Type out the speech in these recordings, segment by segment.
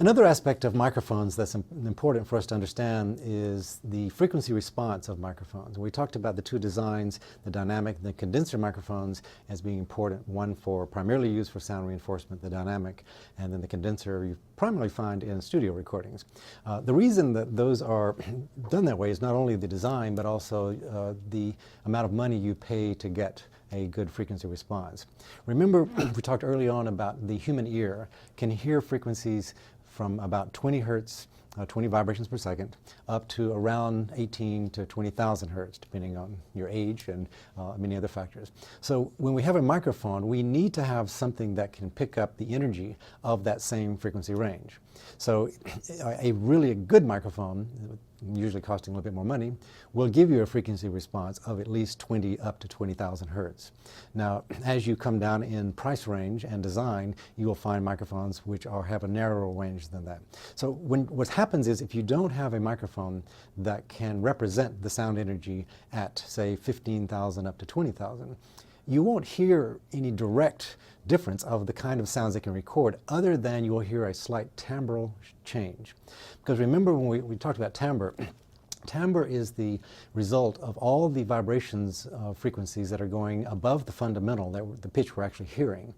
Another aspect of microphones that's important for us to understand is the frequency response of microphones. We talked about the two designs, the dynamic and the condenser microphones, as being important. One for primarily used for sound reinforcement, the dynamic, and then the condenser you primarily find in studio recordings. The reason that those are done that way is not only the design, but also the amount of money you pay to get a good frequency response. Remember, we talked early on about the human ear can hear frequencies from about 20 hertz, 20 vibrations per second, up to around 18 to 20,000 hertz, depending on your age and many other factors. So when we have a microphone, we need to have something that can pick up the energy of that same frequency range. So a really good microphone, usually costing a little bit more money, will give you a frequency response of at least 20 up to 20,000 hertz. Now, as you come down in price range and design, you will find microphones which have a narrower range than that. So what happens is if you don't have a microphone that can represent the sound energy at, say, 15,000 up to 20,000, you won't hear any direct difference of the kind of sounds it can record, other than you will hear a slight timbral change. Because remember when we talked about timbre, timbre is the result of all the vibrations frequencies that are going above the fundamental, the pitch we're actually hearing.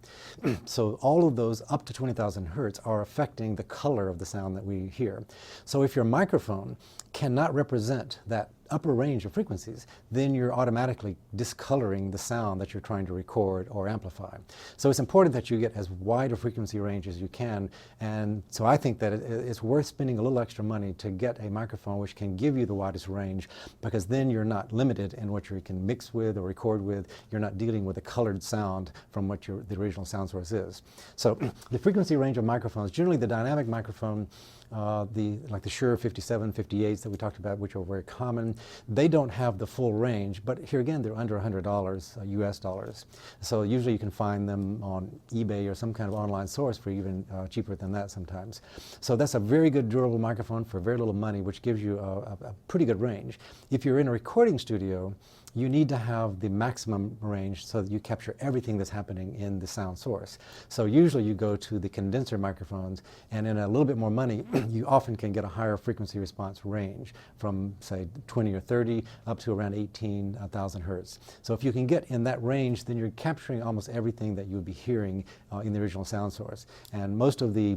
So all of those up to 20,000 hertz are affecting the color of the sound that we hear. So if your microphone cannot represent that upper range of frequencies, then you're automatically discoloring the sound that you're trying to record or amplify. So it's important that you get as wide a frequency range as you can, and so I think that it's worth spending a little extra money to get a microphone which can give you the widest range, because then you're not limited in what you can mix with or record with. You're not dealing with a colored sound from what the original sound source is. So the frequency range of microphones, generally the dynamic microphone, like the Shure 57, 58s that we talked about, which are very common, they don't have the full range, but here again, they're under $100 US dollars. So usually you can find them on eBay or some kind of online source for even cheaper than that sometimes. So that's a very good durable microphone for very little money, which gives you a pretty good range. If you're in a recording studio, you need to have the maximum range so that you capture everything that's happening in the sound source. So usually you go to the condenser microphones, and in a little bit more money, you often can get a higher frequency response range from, say, 20 or 30 up to around 18,000 hertz. So if you can get in that range, then you're capturing almost everything that you would be hearing in the original sound source. And most of the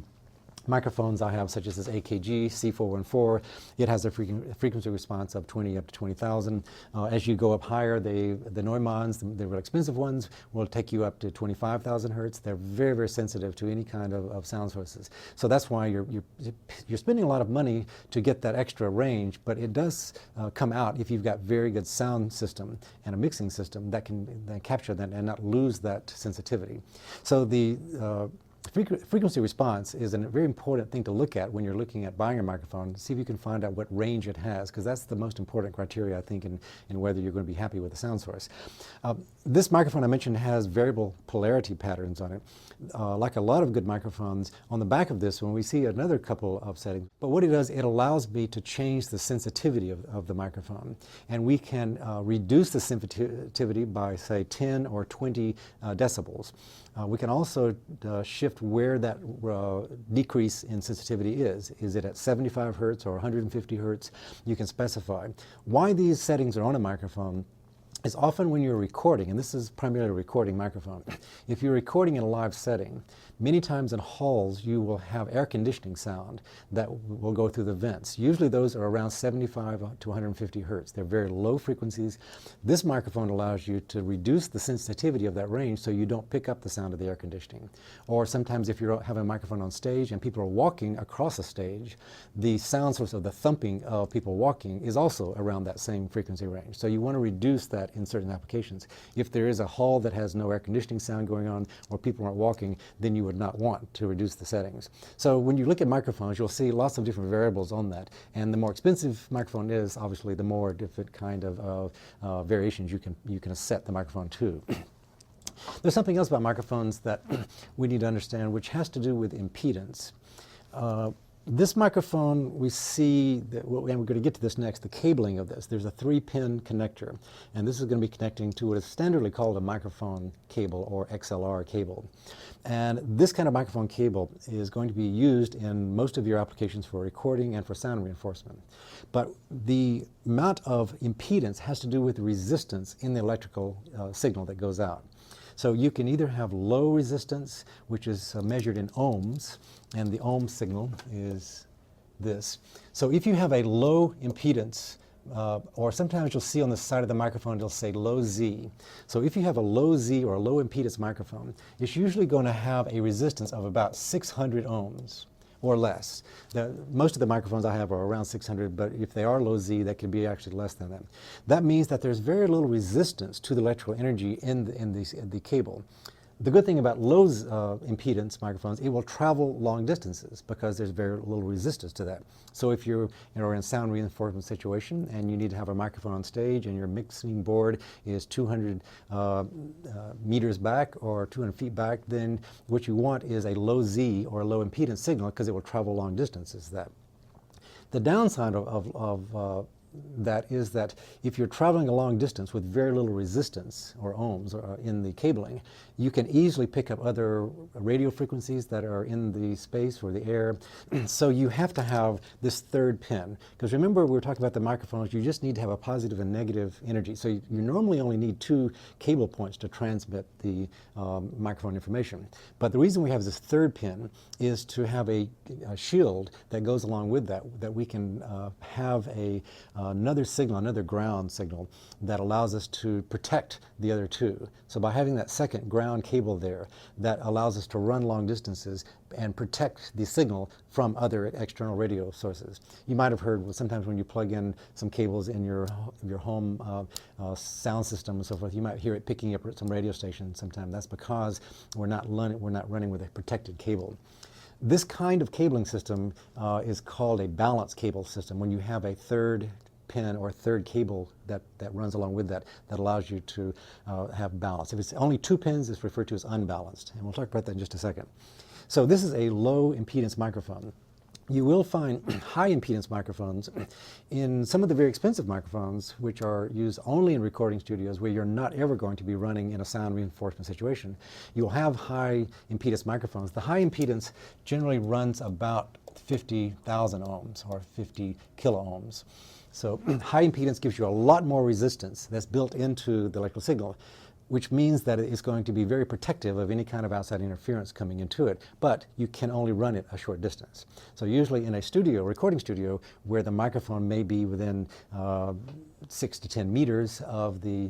microphones I have, such as this AKG C414, it has a frequency response of 20 up to 20,000. As you go up higher, the Neumanns, the real expensive ones, will take you up to 25,000 hertz. They're very, very sensitive to any kind of sound sources. So that's why you're spending a lot of money to get that extra range, but it does come out if you've got very good sound system and a mixing system that can capture that and not lose that sensitivity. So the frequency response is a very important thing to look at when you're looking at buying a microphone. See if you can find out what range it has, because that's the most important criteria, I think, in whether you're going to be happy with the sound source. This microphone I mentioned has variable polarity patterns on it. Like a lot of good microphones, on the back of this one we see another couple of settings. But what it does, it allows me to change the sensitivity of the microphone. And we can reduce the sensitivity by, say, 10 or 20 decibels. We can also shift where that decrease in sensitivity is. Is it at 75 hertz or 150 hertz? You can specify. Why these settings are on a microphone is often when you're recording, and this is primarily a recording microphone. If you're recording in a live setting, many times in halls you will have air conditioning sound that will go through the vents. Usually those are around 75 to 150 hertz. They're very low frequencies. This microphone allows you to reduce the sensitivity of that range so you don't pick up the sound of the air conditioning. Or sometimes if you're having a microphone on stage and people are walking across a stage, the sound source of the thumping of people walking is also around that same frequency range. So you want to reduce that in certain applications. If there is a hall that has no air conditioning sound going on or people aren't walking, then you would not want to reduce the settings. So when you look at microphones, you'll see lots of different variables on that. And the more expensive microphone is, obviously, the more different kind of variations you can set the microphone to. There's something else about microphones that we need to understand, which has to do with impedance. This microphone, we see, that, and we're going to get to this next, the cabling of this. There's a 3-pin connector, and this is going to be connecting to what is standardly called a microphone cable or XLR cable. And this kind of microphone cable is going to be used in most of your applications for recording and for sound reinforcement. But the amount of impedance has to do with the resistance in the electrical signal that goes out. So you can either have low resistance, which is measured in ohms, and the ohm signal is this. So if you have a low impedance, or sometimes you'll see on the side of the microphone, it'll say low Z. So if you have a low Z or a low impedance microphone, it's usually going to have a resistance of about 600 ohms or less. Most of the microphones I have are around 600, but if they are low Z, that can be actually less than that. That means that there's very little resistance to the electrical energy in the cable. The good thing about low impedance microphones, it will travel long distances because there's very little resistance to that. So if you're in a sound reinforcement situation and you need to have a microphone on stage and your mixing board is 200 meters back or 200 feet back, then what you want is a low Z or a low impedance signal because it will travel long distances. The downside of that is that if you're traveling a long distance with very little resistance or ohms in the cabling, you can easily pick up other radio frequencies that are in the space or the air. So you have to have this third pin. Because remember, we were talking about the microphones, you just need to have a positive and negative energy. So you normally only need 2 cable points to transmit the microphone information. But the reason we have this third pin is to have a shield that goes along with that we can have another signal, another ground signal that allows us to protect the other 2. So by having that second ground cable there, that allows us to run long distances and protect the signal from other external radio sources. You might have heard sometimes when you plug in some cables in your home sound system and so forth, you might hear it picking up at some radio station sometime. That's because we're not running with a protected cable. This kind of cabling system is called a balanced cable system, when you have a third pin or third cable that runs along with that allows you to have balance. If it's only 2 pins, it's referred to as unbalanced, and we'll talk about that in just a second. So this is a low impedance microphone. You will find high impedance microphones in some of the very expensive microphones, which are used only in recording studios where you're not ever going to be running in a sound reinforcement situation. You'll have high impedance microphones. The high impedance generally runs about 50,000 ohms or 50 kilo ohms. So high impedance gives you a lot more resistance that's built into the electrical signal, which means that it's going to be very protective of any kind of outside interference coming into it, but you can only run it a short distance. So usually in a studio, recording studio, where the microphone may be within 6 to 10 meters of the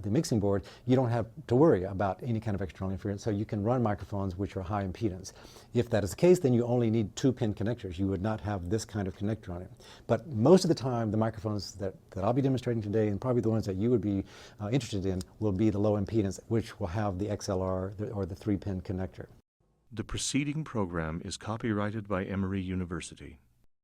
mixing board, you don't have to worry about any kind of external interference, so you can run microphones which are high impedance. If that is the case, then you only need 2-pin connectors. You would not have this kind of connector on it. But most of the time, the microphones that I'll be demonstrating today, and probably the ones that you would be interested in, will be the low impedance, which will have the XLR or the 3-pin connector. The preceding program is copyrighted by Emory University.